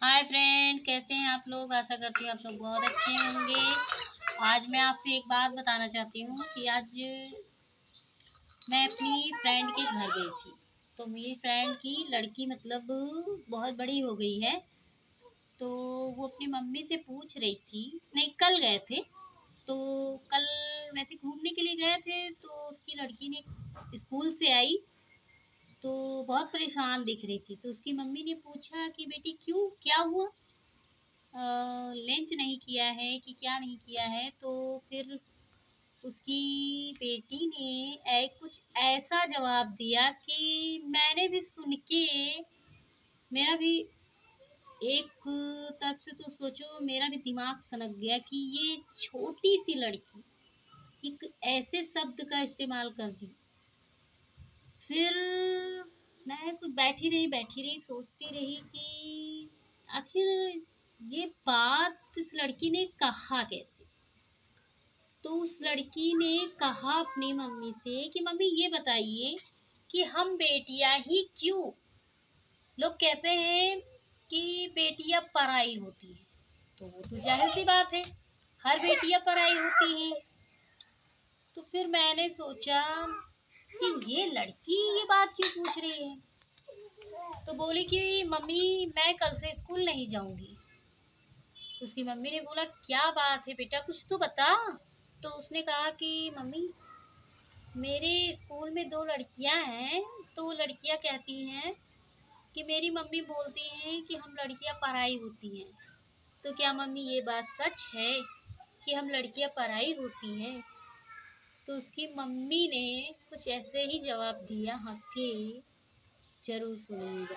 Hi friend, कैसे हैं आप लोग। आशा करती हूँ आप लोग बहुत अच्छे होंगे। आज मैं आपसे एक बात बताना चाहती हूँ कि आज मैं अपनी फ्रेंड के घर गई थी। तो मेरी फ्रेंड की लड़की मतलब बहुत बड़ी हो गई है। तो वो अपनी मम्मी से पूछ रही थी, नहीं कल गए थे। तो कल वैसे घूमने के लिए गए थे तो उसकी लड़की ने स्कूल से आई तो बहुत परेशान दिख रही थी। तो उसकी मम्मी ने पूछा कि बेटी क्यों, क्या हुआ, लंच नहीं किया है कि क्या नहीं किया है। तो फिर उसकी बेटी ने कुछ ऐसा जवाब दिया कि मैंने भी सुन के मेरा भी एक तरफ से तो सोचो मेरा भी दिमाग सनक गया कि ये छोटी सी लड़की एक ऐसे शब्द का इस्तेमाल कर दी। फिर मैं कुछ बैठी रही सोचती रही कि आखिर ये बात इस लड़की ने कहा कैसे। तो उस लड़की ने कहा अपनी मम्मी से कि मम्मी ये बताइए कि हम बेटियां ही क्यों, लोग कहते हैं कि बेटियां पराई होती हैं। तो वो तो जाहिर सी बात है, हर बेटियां पराई होती हैं। तो फिर मैंने सोचा कि ये लड़की ये बात क्यों पूछ रही है। तो बोली कि मम्मी मैं कल से स्कूल नहीं जाऊंगी। तो उसकी मम्मी ने बोला क्या बात है बेटा, कुछ तो बता। तो उसने कहा कि मम्मी मेरे स्कूल में दो लड़कियां हैं। तो लड़कियां कहती हैं कि मेरी मम्मी बोलती हैं कि हम लड़कियां पराई होती हैं। तो क्या मम्मी ये बात सच है कि हम लड़कियां पराई होती हैं। तो उसकी मम्मी ने कुछ ऐसे ही जवाब दिया, हंस के। जरूर सुनिएगा।